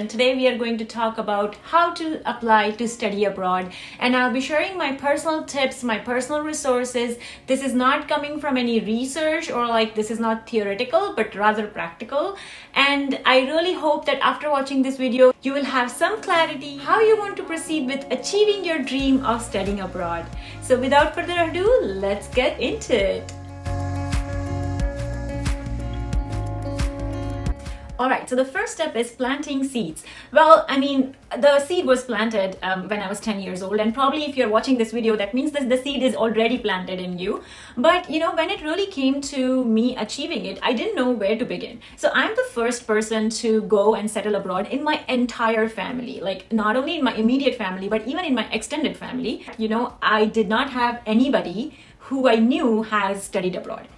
and today we are going to talk about how to apply to study abroad, and I'll be sharing my personal tips, my personal resources. This is not coming from any research or this is not theoretical but rather practical, and I really hope that after watching this video you will have some clarity how you want to proceed with achieving your dream of studying abroad. So without further ado, let's get into it. Alright, so the first step is planting seeds. Well, the seed was planted when I was 10 years old, and probably if you're watching this video, that means that the seed is already planted in you. But when it really came to me achieving it, I didn't know where to begin. So I'm the first person to go and settle abroad in my entire family, not only in my immediate family, but even in my extended family. I did not have anybody who I knew has studied abroad.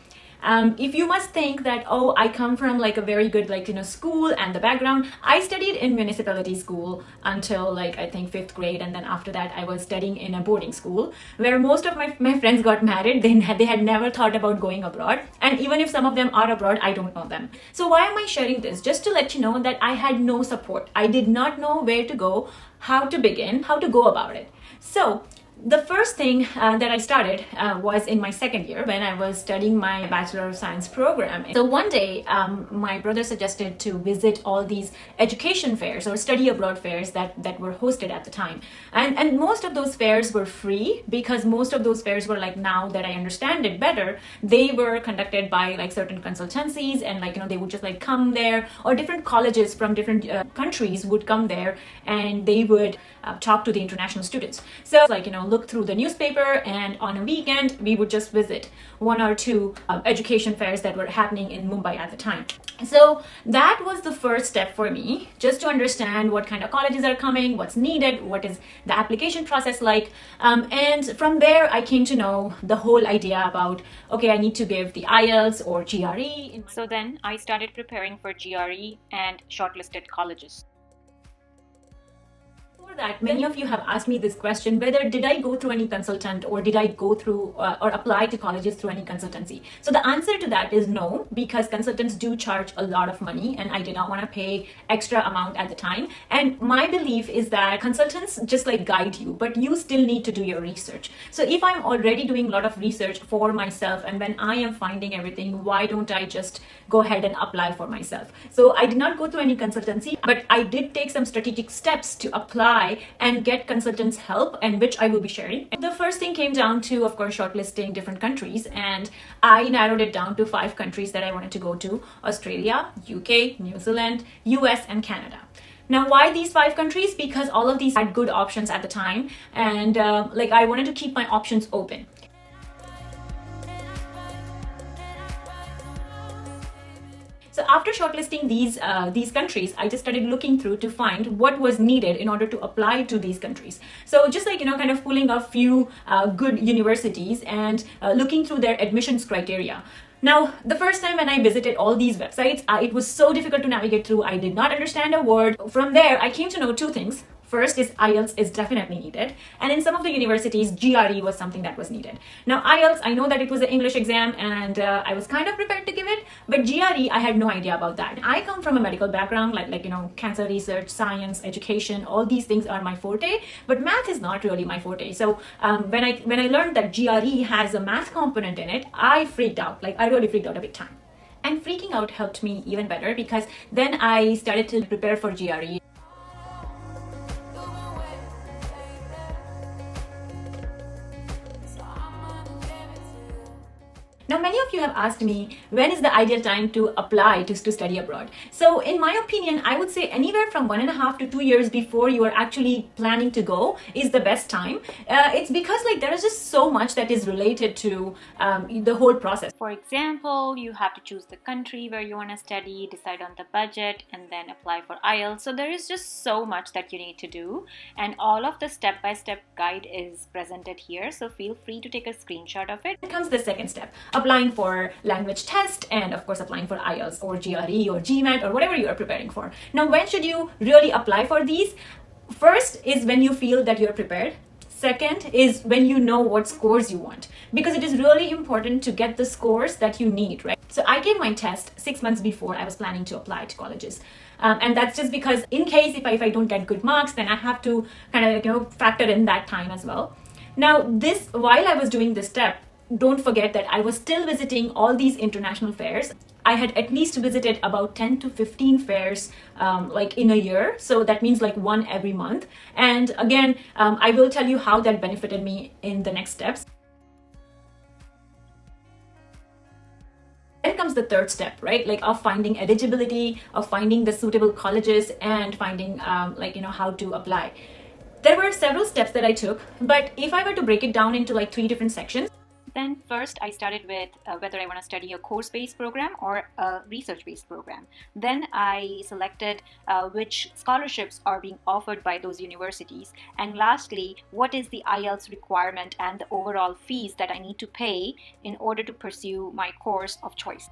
If you must think that, oh, I come from a very good school and the background, I studied in municipality school until I think 5th grade, and then after that I was studying in a boarding school where most of my friends got married. They had never thought about going abroad, and even if some of them are abroad, I don't know them. So why am I sharing this? Just to let you know that I had no support. I did not know where to go, how to begin, how to go about it. So the first thing that I started was in my second year when I was studying my Bachelor of Science program. So one day, my brother suggested to visit all these education fairs or study abroad fairs that were hosted at the time. And most of those fairs were free, because most of those fairs were now that I understand it better, they were conducted by certain consultancies, and they would just come there, or different colleges from different countries would come there and they would talk to the international students. So look through the newspaper, and on a weekend we would just visit one or two education fairs that were happening in Mumbai at the time. So that was the first step for me, just to understand what kind of colleges are coming, what's needed, what is the application process like, and from there I came to know the whole idea about, okay, I need to give the IELTS or GRE. So then I started preparing for GRE and shortlisted colleges. That many of you have asked me this question, whether did I go through any consultant or did I go through or apply to colleges through any consultancy. So the answer to that is no, because consultants do charge a lot of money, and I did not want to pay extra amount at the time. And my belief is that consultants just guide you, but you still need to do your research. So if I'm already doing a lot of research for myself, and when I am finding everything, why don't I just go ahead and apply for myself? So I did not go through any consultancy, but I did take some strategic steps to apply and get consultants' help, and which I will be sharing. The first thing came down to, of course, shortlisting different countries, and I narrowed it down to 5 countries that I wanted to go to: Australia, UK, New Zealand, US, and Canada. Now, why these 5 countries? Because all of these had good options at the time, and I wanted to keep my options open. So after shortlisting these countries, I just started looking through to find what was needed in order to apply to these countries. So just kind of pulling a few good universities and looking through their admissions criteria. Now, the first time when I visited all these websites, it was so difficult to navigate through. I did not understand a word. From there, I came to know 2 things. First is IELTS is definitely needed, and in some of the universities, GRE was something that was needed. Now IELTS, I know that it was an English exam, and I was kind of prepared to give it, but GRE, I had no idea about that. I come from a medical background, cancer research, science, education, all these things are my forte, but math is not really my forte. So when I learned that GRE has a math component in it, I freaked out. I really freaked out a big time. And freaking out helped me even better, because then I started to prepare for GRE. Now, many of you have asked me, when is the ideal time to apply to study abroad? So in my opinion, I would say anywhere from 1.5 to 2 years before you are actually planning to go is the best time. It's because there is just so much that is related to the whole process. For example, you have to choose the country where you want to study, decide on the budget, and then apply for IELTS. So there is just so much that you need to do, and all of the step-by-step guide is presented here. So feel free to take a screenshot of it. Then comes the second step: applying for language test, and of course applying for IELTS or GRE or GMAT or whatever you are preparing for. Now, when should you really apply for these? First is when you feel that you're prepared. Second is when you know what scores you want, because it is really important to get the scores that you need, right? So I gave my test 6 months before I was planning to apply to colleges. And that's just because in case if I don't get good marks, then I have to kind of factor in that time as well. Now this, while I was doing this step, don't forget that I was still visiting all these international fairs. I had at least visited about 10 to 15 fairs like in a year. So that means like one every month. And again, I will tell you how that benefited me in the next steps. Then comes the third step, right? Like of finding eligibility, of finding the suitable colleges, and finding how to apply. There were several steps that I took, but if I were to break it down into like 3 different sections, then first I started with whether I want to study a course-based program or a research-based program. Then I selected which scholarships are being offered by those universities. And lastly, what is the IELTS requirement and the overall fees that I need to pay in order to pursue my course of choice.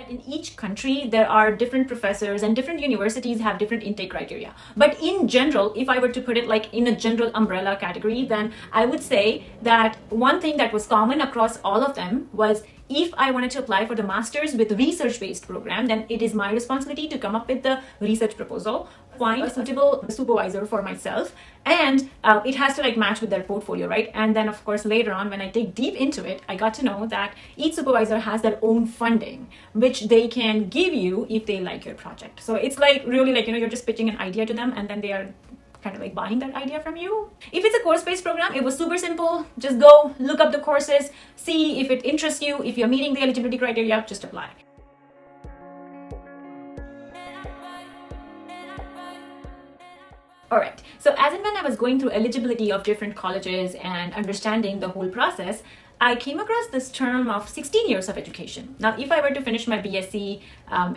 In each country, there are different professors and different universities have different intake criteria. But in general, if I were to put it like in a general umbrella category, then I would say that one thing that was common across all of them was if I wanted to apply for the master's with research-based program, then it is my responsibility to come up with the research proposal, find a suitable supervisor for myself, and it has to like match with their portfolio, right? And then of course later on, when I dig deep into it, I got to know that each supervisor has their own funding, which they can give you if they like your project. So it's like really like, you're just pitching an idea to them and then they are kind of like buying that idea from you. If it's a course-based program, it was super simple. Just go look up the courses, see if it interests you. If you're meeting the eligibility criteria, just apply. All right, so as and when I was going through eligibility of different colleges and understanding the whole process, I came across this term of 16 years of education. Now, if I were to finish my BSc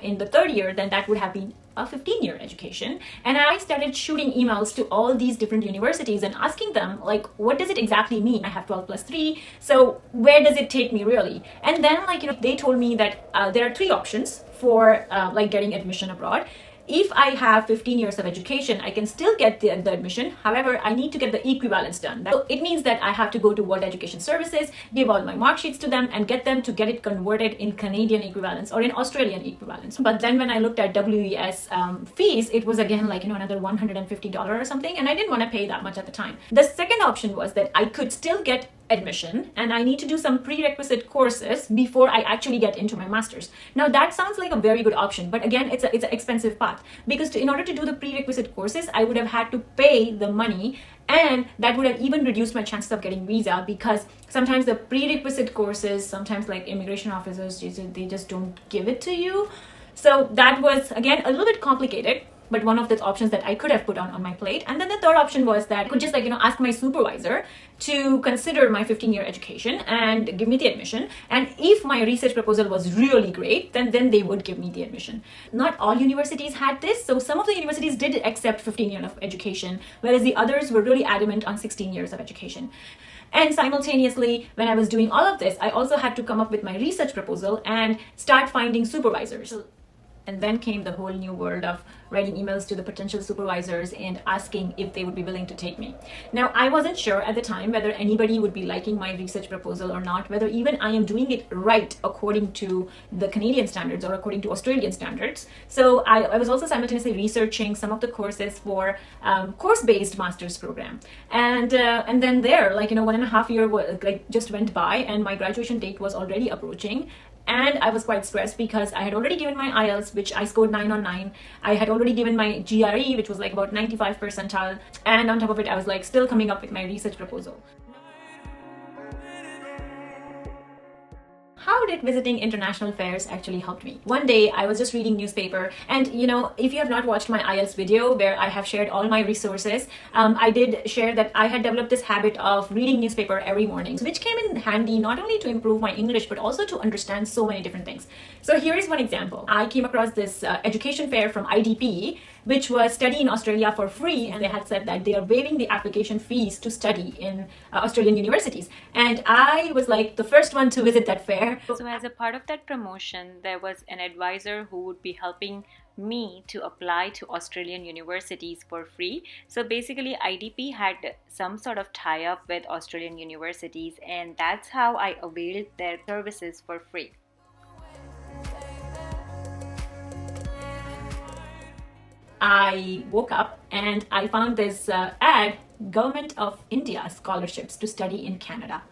in the 3rd year, then that would have been a 15-year education. And I started shooting emails to all these different universities and asking them, like, what does it exactly mean? I have 12 plus 3, so where does it take me really? And then, they told me that there are 3 options for getting admission abroad. If I have 15 years of education, I can still get the admission. However, I need to get the equivalence done. So it means that I have to go to World Education Services, give all my mark sheets to them, and get them to get it converted in Canadian equivalence or in Australian equivalence. But then when I looked at WES fees, it was again another $150 or something, and I didn't want to pay that much at the time. The second option was that I could still get admission and I need to do some prerequisite courses before I actually get into my master's. Now that sounds like a very good option, but again, it's an expensive path because in order to do the prerequisite courses, I would have had to pay the money, and that would have even reduced my chances of getting visa because sometimes the prerequisite courses, sometimes like immigration officers, they just don't give it to you. So that was again a little bit complicated, but one of the options that I could have put on my plate. And then the third option was that I could just ask my supervisor to consider my 15-year education and give me the admission. And if my research proposal was really great, then they would give me the admission. Not all universities had this. So some of the universities did accept 15 years of education, whereas the others were really adamant on 16 years of education. And simultaneously, when I was doing all of this, I also had to come up with my research proposal and start finding supervisors. And then came the whole new world of writing emails to the potential supervisors and asking if they would be willing to take me. Now, I wasn't sure at the time whether anybody would be liking my research proposal or not, whether even I am doing it right according to the Canadian standards or according to Australian standards. So I was also simultaneously researching some of the courses for course-based master's program. And then there, 1.5 years just went by and my graduation date was already approaching. And I was quite stressed because I had already given my IELTS, which I scored 9 on 9. I had already given my GRE, which was about 95 percentile. And on top of it, I was still coming up with my research proposal. How did visiting international fairs actually help me? One day I was just reading newspaper, and if you have not watched my IELTS video where I have shared all my resources, I did share that I had developed this habit of reading newspaper every morning, which came in handy not only to improve my English but also to understand so many different things. So here is one example. I came across this education fair from IDP, which was study in Australia for free, and they had said that they are waiving the application fees to study in Australian universities. And I was the first one to visit that fair. So as a part of that promotion, there was an advisor who would be helping me to apply to Australian universities for free. So basically IDP had some sort of tie-up with Australian universities, and that's how I availed their services for free. I woke up and I found this ad, Government of India scholarships to study in Canada.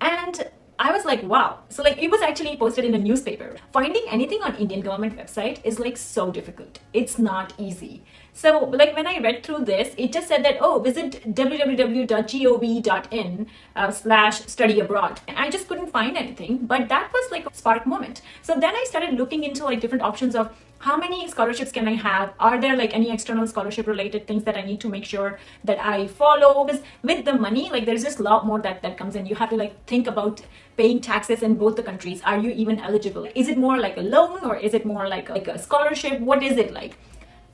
And I was like, wow. So like it was actually posted in a newspaper. Finding anything on Indian government website is like so difficult. It's not easy. So like when I read through this, it just said that, oh, visit www.gov.in/study abroad. And I just couldn't find anything, but that was like a spark moment. So then I started looking into like different options of how many scholarships can I have? Are there like any external scholarship related things that I need to make sure that I follow? Because with the money, like there's just a lot more that comes in. You have to like think about paying taxes in both the countries. Are you even eligible? Is it more like a loan or is it more like a scholarship? What is it like?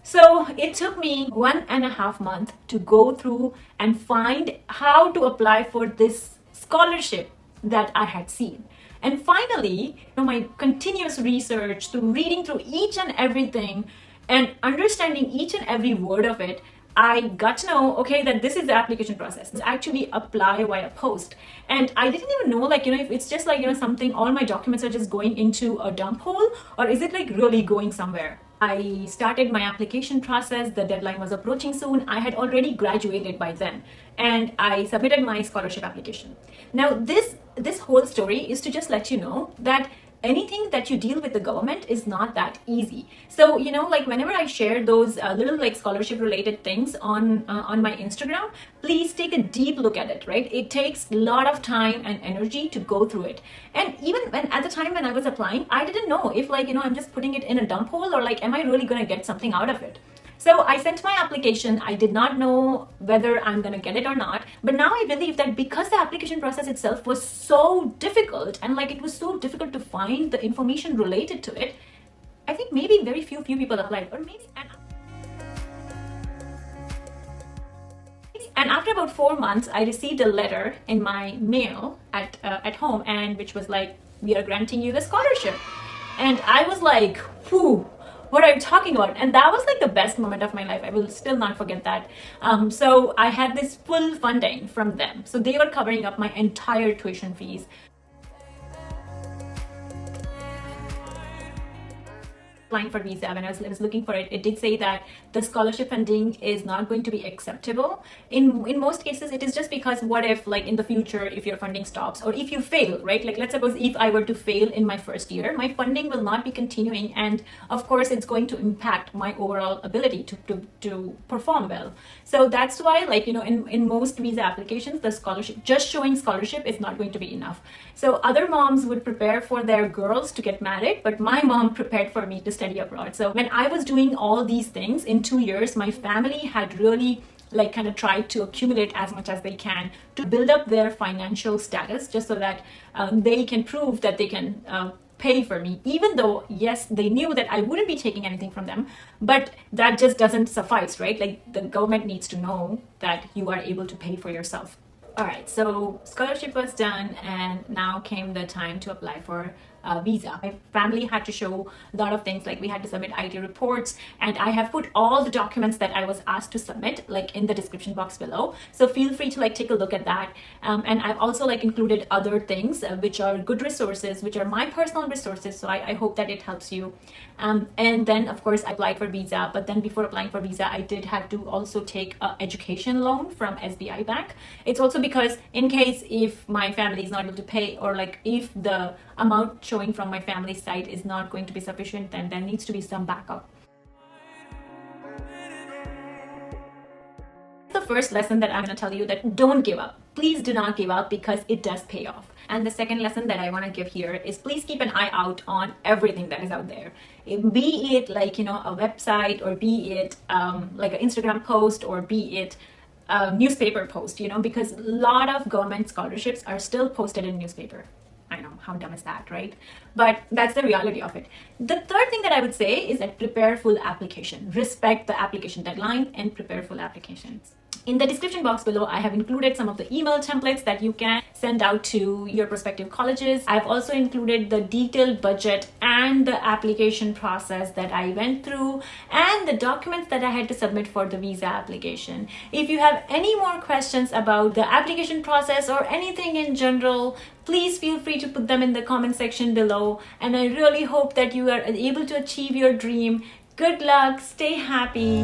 So it took me 1.5 months to go through and find how to apply for this scholarship that I had seen. And finally, my continuous research through reading through each and everything and understanding each and every word of it, I got to know, okay, that this is the application process. It's actually apply via post. And I didn't even know, like, if it's just like, something, all my documents are just going into a dump hole, or is it like really going somewhere? I started my application process. The deadline was approaching soon. I had already graduated by then, and I submitted my scholarship application. Now, this whole story is to just let you know that anything that you deal with the government is not that easy. So, like whenever I share those little like scholarship related things on my Instagram, please take a deep look at it, right? It takes a lot of time and energy to go through it. And even at the time when I was applying, I didn't know if like, I'm just putting it in a dump hole or like, am I really going to get something out of it? So I sent my application. I did not know whether I'm going to get it or not. But now I believe that because the application process itself was so difficult and like it was so difficult to find the information related to it, I think maybe very few people applied, or maybe. And after about 4 months, I received a letter in my mail at home, and which was like, we are granting you the scholarship. And I was like, whew. What are you talking about? And that was like the best moment of my life. I will still not forget that. So I had this full funding from them. So they were covering up my entire tuition fees. Applying for visa, when I was looking for it, it did say that the scholarship funding is not going to be acceptable. In most cases, it is just because what if like in the future, if your funding stops or if you fail, right? Like let's suppose if I were to fail in my first year, my funding will not be continuing. And of course, it's going to impact my overall ability to perform well. So that's why like, in most visa applications, the scholarship, just showing scholarship is not going to be enough. So other moms would prepare for their girls to get married, but my mom prepared for me to study abroad. So when I was doing all these things in 2 years, my family had really like kind of tried to accumulate as much as they can to build up their financial status, just so that they can prove that they can pay for me, even though yes, they knew that I wouldn't be taking anything from them, but that just doesn't suffice, right? Like the government needs to know that you are able to pay for yourself. All right, so scholarship was done, and now came the time to apply for visa. My family had to show a lot of things, like we had to submit IT reports, and I have put all the documents that I was asked to submit like in the description box below. So feel free to like take a look at that. And I've also like included other things which are good resources, which are my personal resources. So I hope that it helps you. And then of course I applied for visa, but then before applying for visa, I did have to also take an education loan from SBI Bank. It's also because in case if my family is not able to pay, or like if the amount showing from my family's side is not going to be sufficient, then there needs to be some backup. The first lesson that I'm going to tell you, that don't give up. Please do not give up, because it does pay off. And the second lesson that I want to give here is please keep an eye out on everything that is out there. Be it like, a website, or be it like an Instagram post, or be it a newspaper post, because a lot of government scholarships are still posted in newspaper. I know, how dumb is that, right? But that's the reality of it. The third thing that I would say is that prepare full application. Respect the application deadline and prepare full applications. In the description box below, I have included some of the email templates that you can send out to your prospective colleges. I've also included the detailed budget and the application process that I went through, and the documents that I had to submit for the visa application. If you have any more questions about the application process or anything in general, please feel free to put them in the comment section below. And I really hope that you are able to achieve your dream Good luck, stay happy.